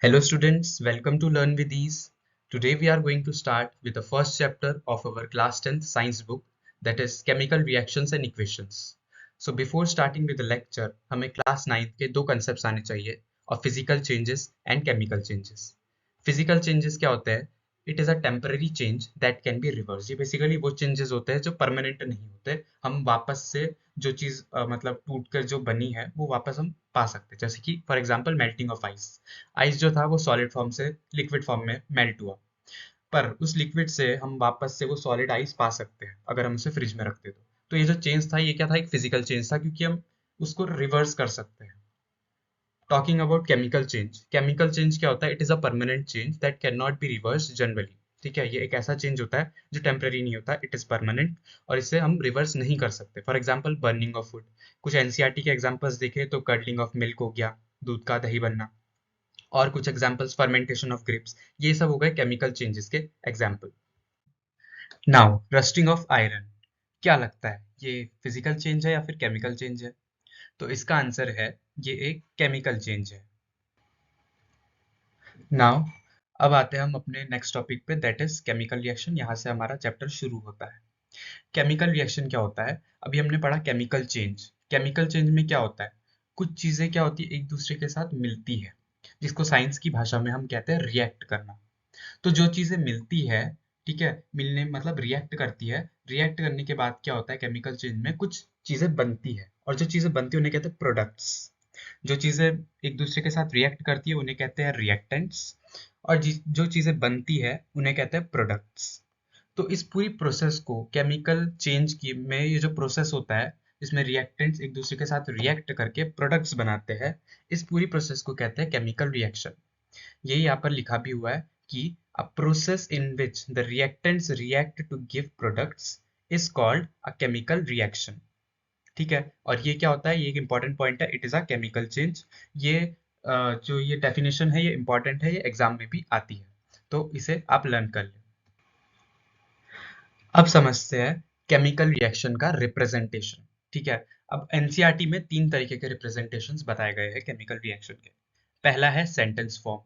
Hello students, welcome to Learn with Ease. Today we are going to start with the first chapter of our class 10th science book, that is chemical reactions and equations. So before starting with the lecture, हमें class 9th के दो concepts आने चाहिए of physical changes and chemical changes. Physical changes क्या होते हैं? It is a temporary change that can be reversed. ये basically वो चेंजेस होते हैं जो परमानेंट नहीं होते, हम वापस से जो चीज मतलब टूट कर जो बनी है वो वापस हम पा सकते हैं, जैसे कि for example melting of ice. Ice जो था वो सॉलिड फॉर्म से लिक्विड फॉर्म में मेल्ट हुआ, पर उस लिक्विड से हम वापस से वो सॉलिड आइस पा सकते हैं अगर हम उसे फ्रिज में रखते तो ये जो चेंज था ये क्या था, एक फिजिकल चेंज था, क्योंकि हम उसको रिवर्स कर सकते हैं। टॉकिंग अबाउट केमिकल चेंज क्या होता है? It is a permanent change that can not be reverse generally. ठीक है, ये एक ऐसा चेंज होता है जो टेम्पररी नहीं होता, इट इज परमानेंट, और इसे हम रिवर्स नहीं कर सकते। For example burning of food, कुछ एनसीईआरटी के एग्जाम्पल्स देखे तो कर्डलिंग ऑफ मिल्क हो गया, दूध का दही बनना, और कुछ एग्जाम्पल्स फर्मेंटेशन ऑफ ग्रेप्स, ये सब हो गए केमिकल चेंजेस के example. Now rusting of iron, क्या लगता है ये फिजिकल चेंज है या फिर केमिकल चेंज है? तो इसका आंसर है ये एक केमिकल चेंज है। नाउ अब आते हैं हम अपने नेक्स्ट टॉपिक पे, दैट इज केमिकल रिएक्शन। यहाँ से हमारा चैप्टर शुरू होता है। केमिकल रिएक्शन क्या होता है? अभी हमने पढ़ा केमिकल चेंज। केमिकल चेंज में क्या होता है? कुछ चीजें क्या होती है, एक दूसरे के साथ मिलती है, जिसको साइंस की भाषा में हम कहते हैं रिएक्ट करना। तो जो चीजें मिलती है, ठीक है, मिलने मतलब रिएक्ट करती है, रिएक्ट करने के बाद क्या होता है, केमिकल चेंज में कुछ चीजें बनती है, और जो चीजें बनती है उन्हें कहते हैं प्रोडक्ट्स। जो चीजें एक दूसरे के साथ रिएक्ट करती है उन्हें कहते हैं रिएक्टेंट्स, और जो चीजें बनती है उन्हें कहते हैं प्रोडक्ट्स। तो इस पूरी प्रोसेस को केमिकल चेंज की में ये जो प्रोसेस होता है, इसमें रिएक्टेंट्स एक दूसरे के साथ रिएक्ट करके प्रोडक्ट्स बनाते हैं, इस पूरी प्रोसेस को कहते हैं केमिकल रिएक्शन। यही यहाँ पर लिखा भी हुआ है कि a process in which the reactants react to give products is called a chemical reaction. ठीक है, और ये क्या होता है, ये एक इंपॉर्टेंट पॉइंट है, it is a chemical change. ये जो ये डेफिनेशन है ये इंपॉर्टेंट है, ये एग्जाम में भी आती है, तो इसे आप लर्न कर लें। अब समझते हैं केमिकल रिएक्शन का रिप्रेजेंटेशन। ठीक है, अब एनसीईआरटी में तीन तरीके के रिप्रेजेंटेशंस बताए गए हैं केमिकल रिएक्शन के। पहला है सेंटेंस फॉर्म।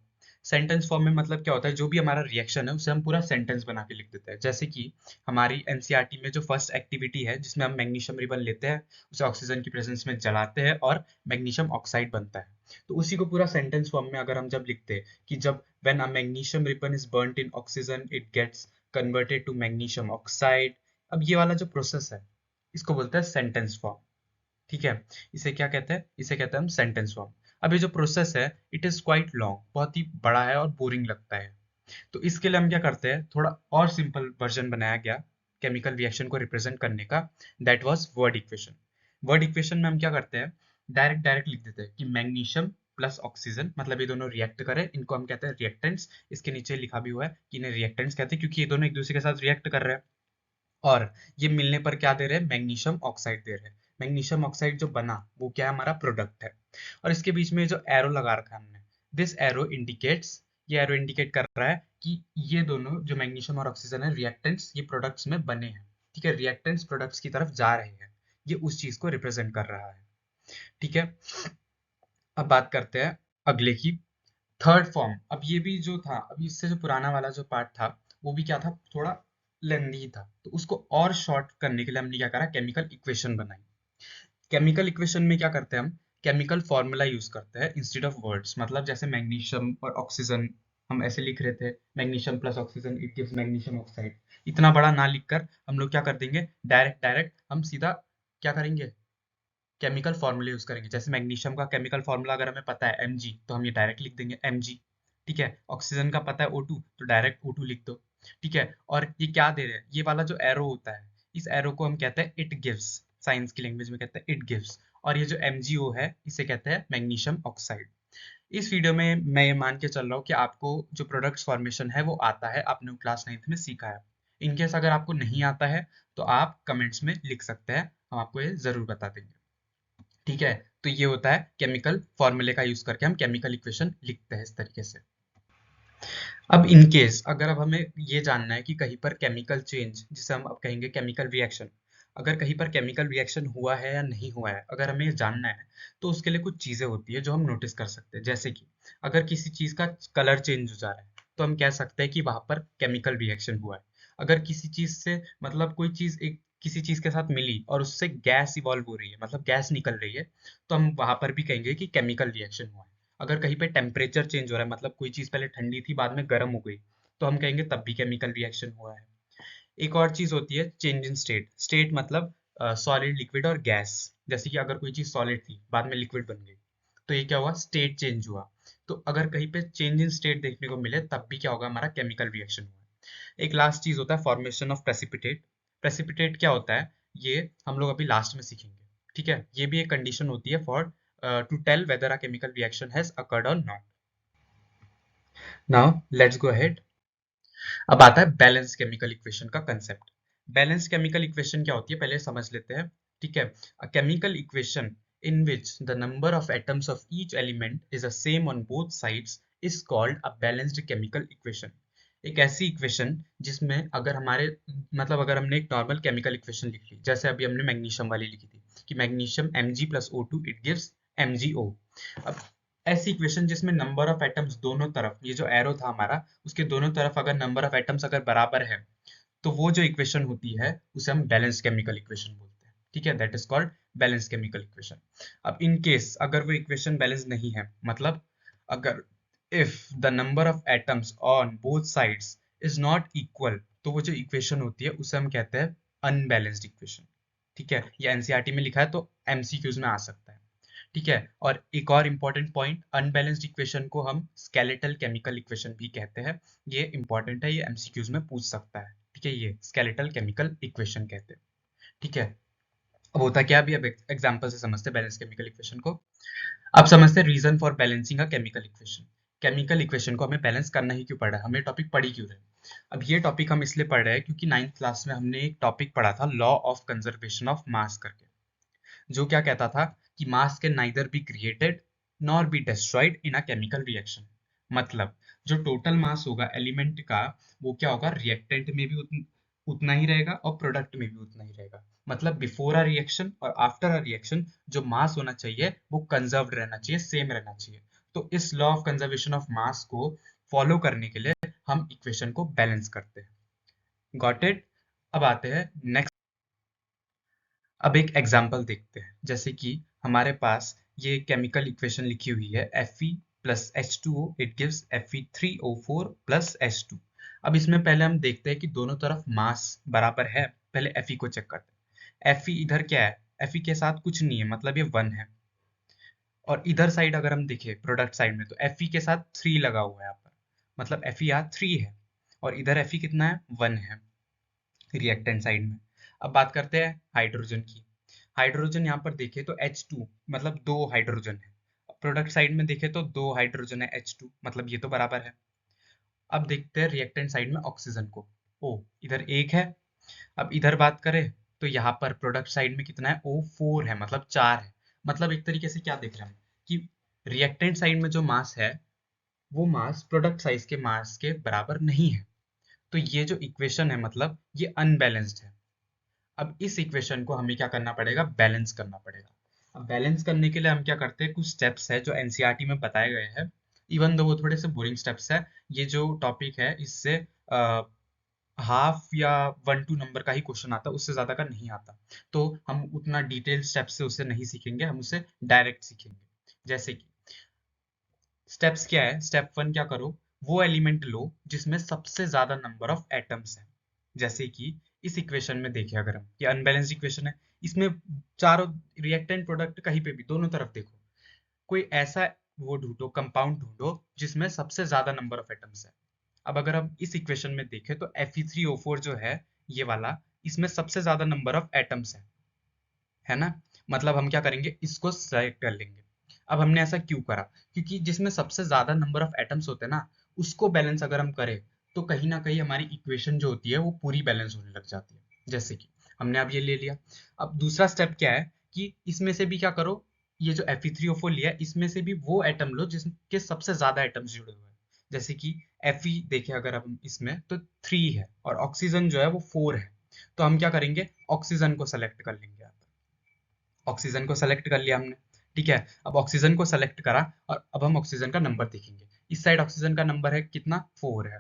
सेंटेंस फॉर्म में मतलब क्या होता है, जो भी हमारा रिएक्शन है उसे हम पूरा सेंटेंस बना के लिख देते हैं। जैसे कि हमारी एनसीईआरटी में जो फर्स्ट एक्टिविटी है जिसमें हम मैग्नीशियम रिबन लेते हैं, उसे ऑक्सीजन की प्रेजेंस में जलाते हैं और मैग्नीशियम ऑक्साइड बनता है, तो उसी को पूरा सेंटेंस फॉर्म में अगर हम जब लिखते हैं कि जब when a magnesium ribbon is burned in oxygen it gets converted to magnesium oxide. अब ये वाला जो प्रोसेस है इसको बोलते हैं सेंटेंस फॉर्म। ठीक है, इसे क्या कहते हैं, इसे कहते हैं हम सेंटेंस फॉर्म। अब ये जो प्रोसेस है इट इज क्वाइट लॉन्ग, बहुत ही बड़ा है और बोरिंग लगता है, तो इसके लिए हम क्या करते हैं, थोड़ा और सिंपल वर्जन बनाया गया केमिकल रिएक्शन को रिप्रेजेंट करने का, that was word equation. Word equation में हम क्या करते हैं, डायरेक्ट डायरेक्ट लिख देते हैं कि मैग्नीशियम प्लस ऑक्सीजन, मतलब ये दोनों रिएक्ट करें, इनको हम कहते हैं रिएक्टेंट्स। इसके नीचे लिखा भी हुआ है कि इन्हें रिएक्टेंट्स कहते हैं क्योंकि ये दोनों एक दूसरे के साथ रिएक्ट कर रहे हैं, और ये मिलने पर क्या दे रहे हैं, मैग्नीशियम ऑक्साइड दे रहे हैं। मैग्नीशियम ऑक्साइड जो बना वो क्या है, हमारा प्रोडक्ट है। और इसके बीच में जो एरो लगा रखा है हमने, दिस एरो इंडिकेट्स, ये एरो इंडिकेट कर रहा है कि ये दोनों जो मैग्नीशियम और ऑक्सीजन है रिएक्टेंट्स, ये प्रोडक्ट्स में बने हैं। ठीक है, रिएक्टेंट्स प्रोडक्ट्स की तरफ जा रहे हैं, ये उस चीज को रिप्रेजेंट कर रहा है। ठीक है, अब बात करते हैं अगले की, थर्ड फॉर्म। अब ये भी जो था, अभी इससे जो पुराना वाला जो पार्ट था वो भी क्या था, थोड़ा लेंदी था, तो उसको और शॉर्ट करने के लिए हमने क्या करा, केमिकल इक्वेशन बनाई। केमिकल इक्वेशन में क्या करते हैं हम, केमिकल फॉर्मूला यूज करते हैं इंस्टेड ऑफ वर्ड्स। मतलब जैसे मैग्नीशियम और ऑक्सीजन हम ऐसे लिख रहे थे, magnesium plus oxygen it gives magnesium oxide, इतना बड़ा ना लिखकर हम लोग क्या कर देंगे, डायरेक्ट डायरेक्ट हम सीधा क्या करेंगे, केमिकल फॉर्मूला यूज करेंगे। जैसे मैग्नीशियम का केमिकल फॉर्मूला अगर हमें पता है Mg, तो हम ये डायरेक्ट लिख देंगे Mg। ठीक है, ऑक्सीजन का पता है O2, तो डायरेक्ट O2 लिख दो। ठीक है, और ये क्या दे रहे हैं, ये वाला जो एरो होता है, इस एरो को हम कहते हैं इट गिव्स, साइंस की लैंग्वेज में कहते हैं इट गिव्स, और ये जो MgO है इसे कहते हैं मैग्नीशियम ऑक्साइड। इस वीडियो में मैं ये मान के चल रहा हूँ कि आपको जो प्रोडक्ट्स फॉर्मेशन है वो आता है, आपने क्लास 9th में सीखा है। इनकेस अगर आपको नहीं आता है तो आप कमेंट्स में लिख सकते हैं, हम आपको ये जरूर बता देंगे। ठीक है, तो ये होता है केमिकल फॉर्मूले का यूज करके हम केमिकल इक्वेशन लिखते हैं इस तरीके से। अब इन केस अगर अब हमें ये जानना है कि कहीं पर केमिकल चेंज, जिसे हम अब कहेंगे केमिकल रिएक्शन, अगर कहीं पर केमिकल रिएक्शन हुआ है या नहीं हुआ है, अगर हमें ये जानना है, तो उसके लिए कुछ चीजें होती है जो हम नोटिस कर सकते हैं। जैसे कि अगर किसी चीज का कलर चेंज हो जा रहा है तो हम कह सकते हैं कि वहां पर केमिकल रिएक्शन हुआ है। अगर किसी चीज से मतलब कोई चीज एक किसी चीज के साथ मिली और उससे गैस इवॉल्व हो रही है, मतलब गैस निकल रही है, तो हम वहां पर भी कहेंगे कि केमिकल रिएक्शन हुआ है। अगर कहीं पे टेम्परेचर चेंज हो रहा है, मतलब कोई चीज पहले ठंडी थी बाद में गर्म हो गई, तो हम कहेंगे तब भी केमिकल रिएक्शन हुआ है। एक और चीज होती है चेंज इन स्टेट। स्टेट मतलब सॉलिड, लिक्विड और गैस। जैसे कि अगर कोई चीज सॉलिड थी बाद में लिक्विड बन गई, तो ये क्या हुआ, स्टेट चेंज हुआ। तो अगर कहीं पे चेंज इन स्टेट देखने को मिले तब भी क्या होगा, हमारा केमिकल रिएक्शन हुआ। एक लास्ट चीज होता है फॉर्मेशन ऑफ प्रेसिपिटेट। प्रेसिपिटेट क्या होता है, ये हम लोग अभी लास्ट में सीखेंगे। ठीक है, ये भी एक कंडीशन होती है for to tell whether a chemical reaction has occurred और not. Now let's go ahead. अब आता है बैलेंस केमिकल इक्वेशन का कंसेप्ट। बैलेंस केमिकल इक्वेशन क्या होती है पहले समझ लेते हैं। ठीक है, a chemical equation in which the number of atoms of each element is the same on both sides is called a balanced chemical equation. एक ऐसी इक्वेशन जिसमें अगर हमारे मतलब अगर हमने एक नॉर्मल केमिकल इक्वेशन लिख ली, जैसे अभी हमने मैग्नीशियम वाली लिखी थी कि magnesium Mg+O2 it gives MgO। अब ऐसी इक्वेशन जिसमें नंबर ऑफ एटम्स दोनों तरफ, ये जो एरो था हमारा, उसके दोनों तरफ अगर नंबर ऑफ एटम्स अगर बराबर है, तो वो जो इक्वेशन होती है उसे हम बैलेंस केमिकल इक्वेशन बोलते हैं। ठीक है, that is called balance chemical equation. अब इन केस अगर वो इक्वेशन बैलेंस नहीं है, मतलब अगर if the number of atoms on both sides is not equal, तो वो जो इक्वेशन होती है उसे हम कहते हैं अनबैलेंस्ड इक्वेशन। ठीक है, ये एनसीईआरटी में लिखा है तो एमसीक्यूज में आ सकता है। ठीक है, और एक और इंपॉर्टेंट पॉइंट, अनबैलेंस्ड इक्वेशन को हम स्केलेटल केमिकल इक्वेशन भी कहते हैं। ये इंपॉर्टेंट है, ये एमसीक्यूज में पूछ सकता है। ठीक है, ये स्केलेटल केमिकल इक्वेशन कहते हैं। ठीक है, अब होता क्या, अभी अब एग्जांपल से समझते हैं बैलेंस केमिकल इक्वेशन को। अब समझते हैं reason for balancing a chemical equation. Chemical equation को हमें बैलेंस करना ही क्यों पड़ रहा है, हमें टॉपिक पढ़ी क्यों रहे हैं। अब ये टॉपिक हम इसलिए पढ़ रहे हैं क्योंकि 9th क्लास में हमने एक टॉपिक पढ़ा था law of conservation of mass करके, जो क्या कहता था कि मास can neither be created nor be destroyed in a chemical reaction. मतलब जो टोटल मास होगा एलिमेंट का, वो क्या होगा, रिएक्टेंट में भी उतना ही रहेगा और प्रोडक्ट में भी उतना ही रहेगा। मतलब बिफोर अ रिएक्शन और आफ्टर अ रिएक्शन जो मास होना चाहिए वो कंजर्व्ड रहना चाहिए, सेम रहना चाहिए। तो इस law of conservation of mass को फॉलो करने के लिए हम इक्वेशन को बैलेंस करते हैं। Got it. अब आते हैं नेक्स्ट। अब एक एग्जाम्पल देखते हैं, जैसे कि हमारे पास ये केमिकल इक्वेशन लिखी हुई है Fe plus H2O it gives Fe3O4 plus H2। अब इसमें पहले हम देखते हैं कि दोनों तरफ मास बराबर है। पहले Fe को चेक करते हैं। Fe इधर क्या है, Fe के साथ कुछ नहीं है, मतलब ये 1 है। और इधर साइड अगर हम देखें प्रोडक्ट साइड में, तो Fe के साथ 3 लगा हुआ है यहाँ पर, मतलब Fe यहाँ 3 है और इधर Fe कितना है, 1 है रिएक्टेंट साइड में। अब बात करते हैं हाइड्रोजन की। हाइड्रोजन यहाँ पर देखें तो H2, मतलब 2 हाइड्रोजन है। प्रोडक्ट साइड में देखें तो 2 हाइड्रोजन है H2, मतलब ये तो बराबर है। अब देखते हैं रिएक्टेंट साइड में ऑक्सीजन को। ओ, इधर 1 है। अब इधर बात करें तो यहाँ पर प्रोडक्ट साइड में कितना है, O4 है, मतलब 4 है। मतलब एक तरीके से क्या देख रहे हैं हम कि रिएक्टेंट साइड में जो मास है वो मास प्रोडक्ट साइज के मास के बराबर नहीं है। तो ये जो इक्वेशन है मतलब ये अनबैलेंस्ड है। अब इस इक्वेशन को हमें क्या करना पड़ेगा, बैलेंस करना पड़ेगा। अब बैलेंस करने के लिए हम क्या करते हैं, कुछ स्टेप्स है जो एनसीईआरटी में बताए गए हैं। इवन दो वो थोड़े से बोरिंग स्टेप्स है, ये जो टॉपिक है इससे हाफ या 1-2 नंबर का ही क्वेश्चन आता है, उससे ज्यादा का नहीं आता। तो हम उतना डिटेल स्टेप से उसे नहीं सीखेंगे, हम उसे डायरेक्ट सीखेंगे। जैसे कि स्टेप्स क्या है, स्टेप 1 क्या करो, वो एलिमेंट लो जिसमें सबसे ज्यादा नंबर ऑफ एटम्स है। जैसे कि इस इक्वेशन में देखें, अगर हम, ये अनबैलेंस्ड इक्वेशन है, इसमें चारों रिएक्टेंट प्रोडक्ट कहीं पे भी दोनों तरफ देखो, कोई ऐसा वो ढूंढो, कंपाउंड ढूंढो जिसमें सबसे ज्यादा नंबर ऑफ एटम्स है। अब अगर हम इस इक्वेशन में देखें तो Fe3O4 जो है ये वाला, इसमें सबसे ज्यादा नंबर ऑफ एटम्स है ना। मतलब हम क्या करेंगे, इसको सेलेक्ट कर लेंगे। अब हमने ऐसा क्यों करा, क्योंकि जिसमें सबसे ज्यादा नंबर ऑफ एटम्स होते हैं ना, उसको बैलेंस अगर हम करें तो कहीं ना कहीं हमारी इक्वेशन जो होती है वो पूरी बैलेंस होने लग जाती है। जैसे कि हमने अब ये ले लिया। अब दूसरा स्टेप क्या है कि इसमें से भी क्या करो, ये जो Fe3O4 लिया है इसमें से भी वो एटम लो जिसके सबसे ज्यादा एटम्स जुड़े हुए हैं। जैसे कि Fe देखें अगर हम इसमें तो 3 है और ऑक्सीजन जो है वो 4 है। तो हम क्या करेंगे, ऑक्सीजन को सेलेक्ट कर लेंगे। ऑक्सीजन को सेलेक्ट कर लिया हमने। ठीक है, अब ऑक्सीजन को सेलेक्ट करा और अब हम ऑक्सीजन का नंबर देखेंगे। इस साइड ऑक्सीजन का नंबर है कितना, 4 है।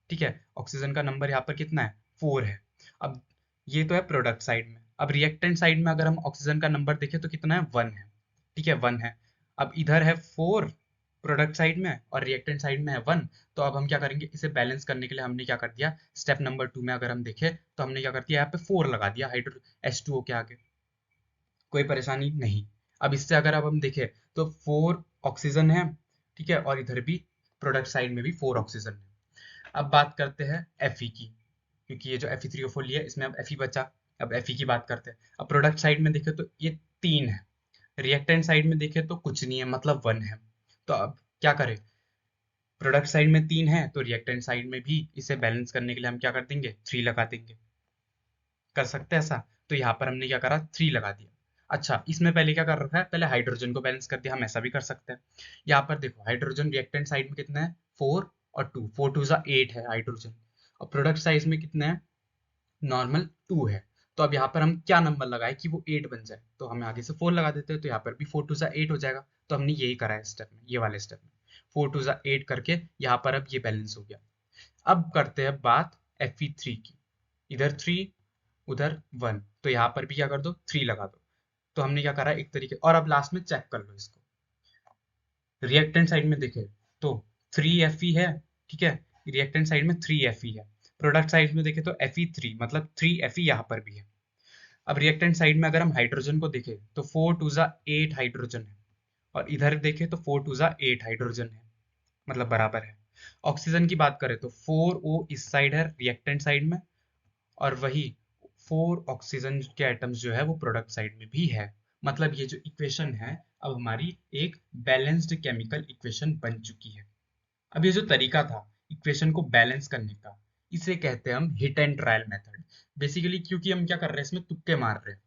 ठीक है, ऑक्सीजन का नंबर यहाँ पर कितना है, 4 है। अब ये तो है प्रोडक्ट साइड में। अब रिएक्टेंट साइड में अगर हम ऑक्सीजन का नंबर देखें तो कितना है, 1 है। ठीक है, 1 है। अब इधर है 4 प्रोडक्ट साइड में और रिएक्टेंट साइड में है 1। तो अब हम क्या करेंगे, इसे बैलेंस करने के लिए हमने क्या कर दिया, स्टेप नंबर 2 में अगर हम देखें तो हमने क्या कर दिया, यहाँ पे 4 लगा दिया हाइड्रो H2O के आगे। कोई परेशानी नहीं। अब इससे अगर अब हम देखें तो 4 ऑक्सीजन है, ठीक है, और इधर भी प्रोडक्ट साइड में भी 4 ऑक्सीजन है। अब बात करते हैं Fe की, क्योंकि ये जो Fe3O4 लिया इसमें अब Fe बचा। अब Fe की बात करते हैं। अब प्रोडक्ट साइड में देखें तो ये 3 है, रिएक्टेंट साइड में देखें तो कुछ नहीं है, मतलब 1 है। तो अब क्या करें, प्रोडक्ट साइड में 3 है तो रिएक्टेंट साइड में भी इसे बैलेंस करने के लिए हम क्या कर देंगे, 3 लगा देंगे। कर सकते हैं ऐसा। तो यहाँ पर हमने क्या करा, 3 लगा दिया। अच्छा, इसमें पहले क्या कर रखा है, पहले हाइड्रोजन को बैलेंस कर दिया, हम ऐसा भी कर सकते हैं। यहाँ पर देखो हाइड्रोजन रिएक्टेंट साइड में कितना है, 4 और 2, 4 2 जा 8 है हाइड्रोजन। और प्रोडक्ट साइड में कितना है, नॉर्मल 2 है। तो अब यहाँ पर हम क्या नंबर लगाए कि वो 8 बन जाए, तो हम आगे से 4 लगा देते हैं, तो यहाँ पर भी 4 2 जा 8 हो जाएगा। तो हमने यही करा है स्टेप में, ये वाले स्टेप में 4 2 जा 8 करके यहाँ पर अब ये बैलेंस हो गया। अब करते हैं बात Fe3 की। इधर 3, उधर 1, तो यहाँ पर भी क्या कर दो, 3 लगा दो। तो हमने क्या करा एक तरीके, और अब लास्ट में चेक कर लो इसको। रिएक्टेंट साइड में देखे तो 3Fe है, ठीक है, रिएक्टेंट साइड में 3Fe है। प्रोडक्ट साइड में देखे तो Fe3, मतलब 3Fe यहाँ पर भी है। अब रिएक्टेंट साइड में अगर हम हाइड्रोजन को देखें तो 4 2 जा 8 हाइड्रोजन है, और इधर देखें तो 4 2 जा 8 हाइड्रोजन है, मतलब बराबर है। ऑक्सीजन की बात करें तो 4O इस साइड है रिएक्टेंट साइड में, और वही 4 ऑक्सीजन के एटम्स जो है वो प्रोडक्ट साइड में भी है। मतलब ये जो इक्वेशन है अब हमारी एक बैलेंस्ड केमिकल इक्वेशन बन चुकी है। अब ये जो तरीका था इक्वेशन को बैलेंस करने का, इसे कहते हैं हम hit and trial method. Basically क्योंकि हम क्या कर रहे हैं, इसमें तुक्के मार रहे हैं।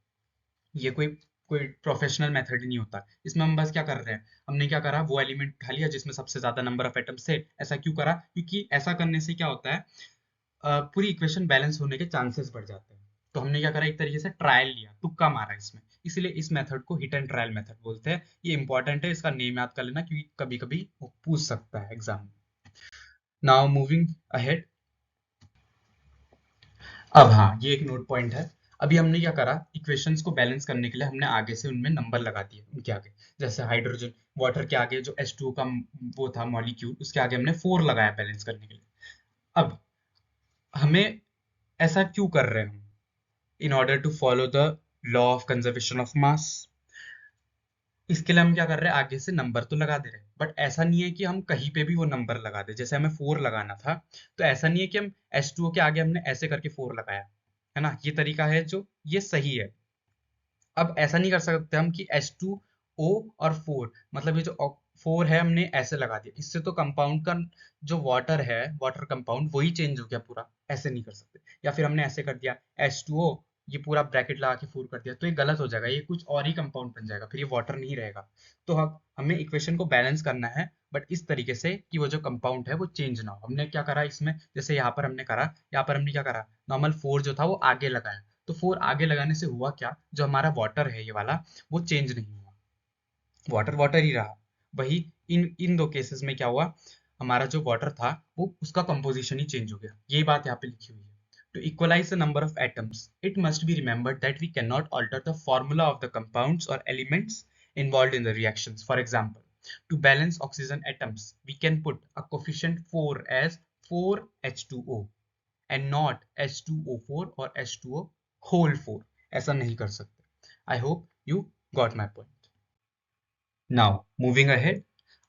ये कोई कोई प्रोफेशनल मेथड नहीं होता। इसमें हम बस क्या कर रहे हैं, हमने क्या करा, वो एलिमेंट उठा लिया जिसमें सबसे ज्यादा नंबर ऑफ एटम्स थे। ऐसा क्यों करा, क्योंकि ऐसा करने से क्या होता है, पूरी इक्वेशन बैलेंस होने के चांसेस बढ़ जाते हैं। तो हमने क्या करा, एक तरीके से ट्रायल लिया, तुक्का मारा इसमें। इसलिए इस मेथड को हिट एंड ट्रायल मेथड बोलते हैं। ये इंपॉर्टेंट है, इसका नेम याद कर लेना, क्योंकि कभी कभी वो पूछ सकता है एग्जाम में। Now moving ahead. अब हाँ, ये एक नोट पॉइंट है। अभी हमने क्या करा, इक्वेशंस को बैलेंस करने के लिए हमने आगे से उनमें नंबर लगा दिए उनके आगे। जैसे हाइड्रोजन वाटर के आगे जो H2O का वो था मॉलिक्यूल, उसके आगे हमने 4 लगाया बैलेंस करने के लिए। अब हमें ऐसा क्यों कर रहे हैं हम, in order to follow the law of conservation of mass। इसके लिए हम क्या कर रहे हैं, आगे से नंबर तो लगा दे रहे हैं, बट ऐसा नहीं है कि हम कहीं पे भी वो नंबर लगा दे। जैसे हमें 4 लगाना था, तो ऐसा नहीं है कि हम H2O के आगे हमने ऐसे करके 4 लगाया, है ना, ये तरीका है जो ये सही है। अब ऐसा नहीं कर सकते हम कि H2O और 4, मतलब ये जो 4 है हमने ऐसे लगा दिया, इससे तो कंपाउंड का जो वाटर है, वाटर कंपाउंड वही चेंज हो गया पूरा। ऐसे नहीं कर सकते। या फिर हमने ऐसे कर दिया H2O, ये पूरा ब्रैकेट लगा के 4 कर दिया, तो ये गलत हो जाएगा, ये कुछ और ही कंपाउंड बन जाएगा, फिर ये वाटर नहीं रहेगा। तो हम हमें इक्वेशन को बैलेंस करना है, बट इस तरीके से कि वो जो कंपाउंड है वो चेंज ना हो। हमने क्या करा इसमें, जैसे यहाँ पर हमने करा, यहाँ पर हमने क्या करा, नॉर्मल 4 जो था वो आगे लगाया। तो 4 आगे लगाने से हुआ क्या, जो हमारा वाटर है ये वाला, वो चेंज नहीं हुआ, वाटर वाटर ही रहा। वही इन इन दो केसेस में क्या हुआ, हमारा जो वाटर था वो उसका कंपोजिशन ही चेंज हो गया। यही बात यहाँ पे लिखी हुई है। To equalize the number of atoms, it must be remembered that we cannot alter the formula of the compounds or elements involved in the reactions. For example, to balance oxygen atoms, we can put a coefficient 4 as 4H2O and not H2O4 or H2O whole 4। ऐसा नहीं कर सकते। I hope you got my point. Now moving ahead.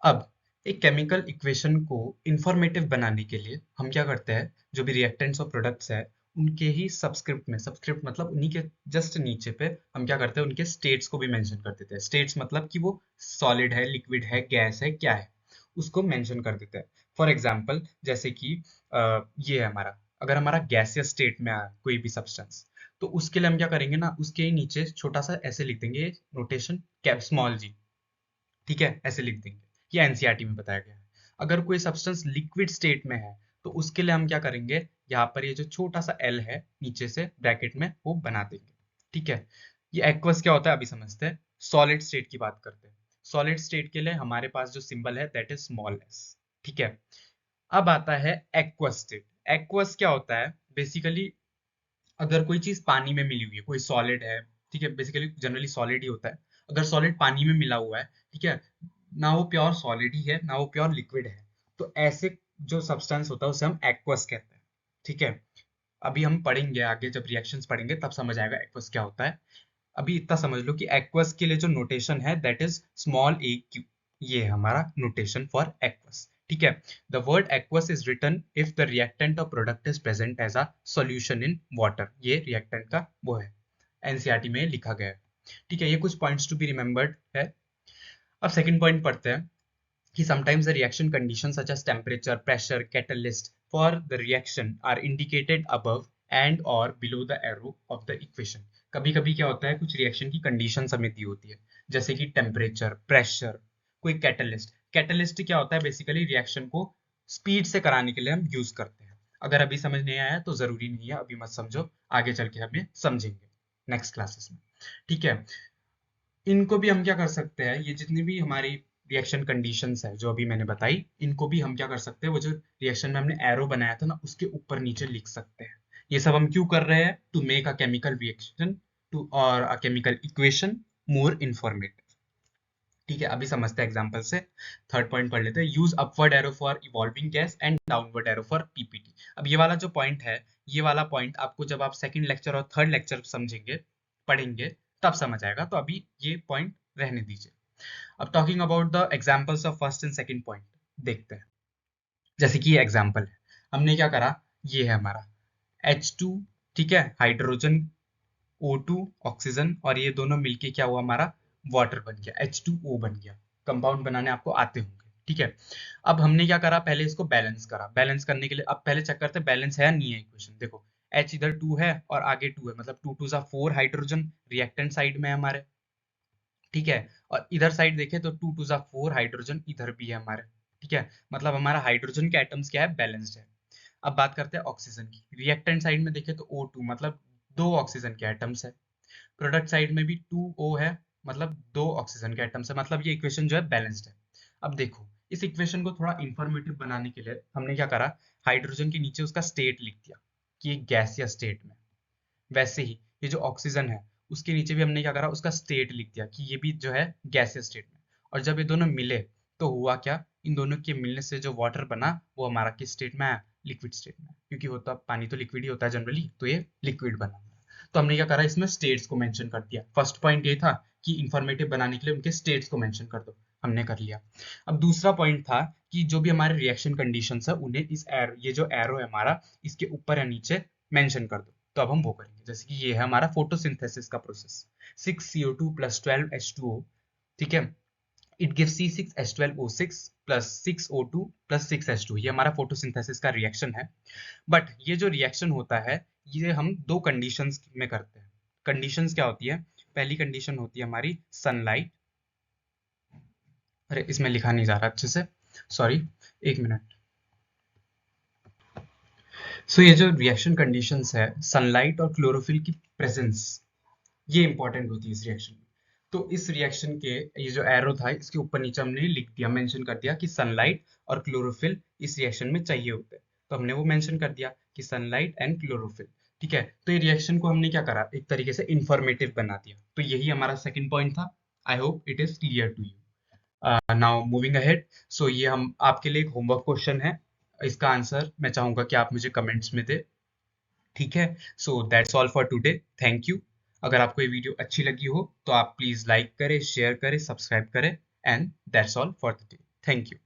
अब एक chemical equation को informative बनाने के लिए हम क्या करते हैं, जो भी रिएक्टेंट्स और प्रोडक्ट्स है उनके ही सबस्क्रिप्ट में, सबस्क्रिप्ट मतलब उन्हीं के जस्ट नीचे पे हम क्या करते हैं, उनके स्टेट्स को भी मेंशन कर देते हैं। स्टेट्स मतलब कि वो सॉलिड है, लिक्विड है, गैस है, क्या है, उसको मेंशन कर देते हैं। फॉर एग्जाम्पल जैसे कि ये है हमारा, अगर हमारा गैसियस स्टेट में आया कोई भी सब्सटेंस, तो उसके लिए हम क्या करेंगे ना, उसके ही नीचे छोटा सा ऐसे लिख देंगे नोटेशन, कैप स्मॉल जी, ठीक है, ऐसे लिख देंगे। ये एनसीईआरटी में बताया गया है। अगर कोई सब्सटेंस लिक्विड स्टेट में है तो उसके लिए हम क्या करेंगे, यहाँ पर ये जो छोटा सा एल है नीचे से ब्रैकेट में वो बना देंगे। ठीक है, ये एक्वस क्या होता है अभी समझते हैं। सॉलिड स्टेट की बात करते हैं। सॉलिड स्टेट के लिए हमारे पास जो सिंबल है दैट इज स्मॉल एस। ठीक है, अब आता है एक्वस स्टेट। एक्वस क्या होता है? बेसिकली अगर कोई चीज पानी में मिली हुई है, कोई सॉलिड है, ठीक है, बेसिकली जनरली सॉलिड ही होता है। अगर सॉलिड पानी में मिला हुआ है, ठीक है, ना वो प्योर सॉलिड ही है ना वो प्योर लिक्विड है, तो ऐसे जो सब्सटेंस होता है उसे हम एक्वस कहते हैं। ठीक है, अभी हम पढ़ेंगे आगे, जब रिएक्शंस पढ़ेंगे तब समझ आएगा एक्वस क्या होता है। अभी इतना समझ लो कि एक्वस के लिए जो नोटेशन है that is small a q. ये है हमारा नोटेशन फॉर एक्वस। ठीक है, the word aqueous is written if the reactant और product is present as a solution in water. ये रिएक्टेंट का वो है, एनसीईआरटी में लिखा गया है। ठीक है, ये कुछ पॉइंट्स टू बी रिमेंबर्ड है। अब सेकंड पॉइंट पढ़ते हैं कि sometimes the reaction conditions such as temperature, pressure, catalyst for the reaction are indicated above and or below the arrow of the equation। कभी कभी क्या होता है, कुछ रिएक्शन की कंडीशन हमें दी होती है, जैसे कि टेम्परेचर, प्रेशर, कोई कैटलिस्ट। कैटलिस्ट क्या होता है? बेसिकली रिएक्शन को स्पीड से कराने के लिए हम यूज करते हैं। अगर अभी समझ नहीं आया तो जरूरी नहीं है, अभी मत समझो, आगे चल के हमें समझेंगे नेक्स्ट क्लासेस में। ठीक है, इनको भी हम क्या कर सकते हैं, ये जितनी भी हमारी रिएक्शन कंडीशंस है जो अभी मैंने बताई, इनको भी हम क्या कर सकते हैं, वो जो रिएक्शन में हमने एरो बनाया था ना उसके ऊपर नीचे लिख सकते हैं। ये सब हम क्यों कर रहे हैं? To make a chemical reaction to और a chemical equation more informative. ठीक है, अभी समझते हैं एग्जांपल से। थर्ड पॉइंट पढ़ लेते हैं, use upward arrow for evolving gas and downward arrow for PPT. अब ये वाला जो पॉइंट है, ये वाला पॉइंट आपको जब आप सेकंड लेक्चर और थर्ड लेक्चर समझेंगे, पढ़ेंगे, तब समझ आएगा, तो अभी ये पॉइंट रहने दीजिए। अब talking about the examples of first and second point देखते हैं। जैसे कि ये एग्जांपल है, हमने क्या करा, ये है हमारा H2, ठीक है, हाइड्रोजन, O2 ऑक्सीजन, और ये दोनों मिलके क्या हुआ, हमारा वाटर बन गया, H2O बन गया। कंपाउंड बनाने आपको आते होंगे। ठीक है, अब हमने क्या करा, पहले इसको बैलेंस करा। बैलेंस करने के लिए अब पहले चेक करते हैं बैलेंस है या नहीं है इक्वेशन। देखो H इधर 2 है और आगे 2 है, मतलब 2 2 4 हाइड्रोजन रिएक्टेंट साइड में है हमारे। ठीक है, और इधर साइड देखें तो 2 2 4 हाइड्रोजन इधर भी है हमारे। ठीक है, मतलब हमारा हाइड्रोजन के एटम्स क्या है, बैलेंस्ड है। अब बात करते हैं ऑक्सीजन की। रिएक्टेंट साइड में देखें तो O2, मतलब 2 ऑक्सीजन के एटम्स है। प्रोडक्ट साइड में भी 2O है, मतलब 2 ऑक्सीजन के एटम्स है, मतलब ये इक्वेशन जो है बैलेंस्ड है। अब देखो, इस इक्वेशन को थोड़ा इंफॉर्मेटिव बनाने के लिए हमने क्या करा, हाइड्रोजन के नीचे उसका स्टेट लिख दिया कि ये गैसियस स्टेट में। वैसे ही ये जो ऑक्सीजन है उसके नीचे भी हमने क्या करा, उसका स्टेट लिख दिया कि ये भी जो है गैसियस स्टेट में। और जब ये दोनों मिले तो हुआ क्या, इन दोनों के मिलने से जो वाटर बना वो हमारा किस स्टेट में आया, लिक्विड स्टेट में। क्योंकि होता पानी तो लिक्विड ही होता है जनरली, तो ये लिक्विड बना। तो हमने क्या करा, इसमें स्टेट्स को मेंशन कर दिया। फर्स्ट पॉइंट ये था कि इंफॉर्मेटिव बनाने के लिए उनके स्टेट्स को मेंशन कर दो, हमने कर लिया। अब दूसरा पॉइंट था कि जो भी हमारे रिएक्शन कंडीशंस है उन्हें इस एरो, ये जो एरो है हमारा, इसके ऊपर या नीचे मेंशन कर दो। तो अब हम वो करेंगे, जैसे कि ये है हमारा फोटोसिंथेसिस का प्रोसेस। 6CO2 + 12H2O, ठीक है, it gives C6H12O6 + 6O2 + 6H2। ये हमारा फोटोसिंथेसिस का रिएक्शन है। बट ये जो रिएक्शन होता है ये हम दो कंडीशंस में करते हैं। कंडीशंस क्या होती है? पहली कंडीशन होती है हमारी सनलाइट। अरे इसमें लिखा नहीं जा रहा अच्छे से, सॉरी, एक मिनट। सो ये जो रिएक्शन कंडीशंस है, सनलाइट और क्लोरोफिल की प्रेजेंस, ये इंपॉर्टेंट होती है इस रिएक्शन में। तो इस रिएक्शन के ये जो एरो था इसके ऊपर नीचे हमने लिख दिया, मेंशन कर दिया कि सनलाइट और क्लोरोफिल इस रिएक्शन में चाहिए होते हैं। तो हमने वो मेंशन कर दिया कि सनलाइट एंड क्लोरोफिल। ठीक है, तो ये रिएक्शन को हमने क्या करा, एक तरीके से इंफॉर्मेटिव बना दिया। तो यही हमारा सेकंड पॉइंट था। I hope it is clear to you. Now moving ahead, so ये हम आपके लिए एक होमवर्क क्वेश्चन है, इसका आंसर मैं चाहूंगा कि आप मुझे कमेंट्स में दे। ठीक है, so that's all for today, thank you. अगर आपको ये वीडियो अच्छी लगी हो तो आप प्लीज लाइक करें, शेयर करें, सब्सक्राइब करें, and that's all for the day, thank you.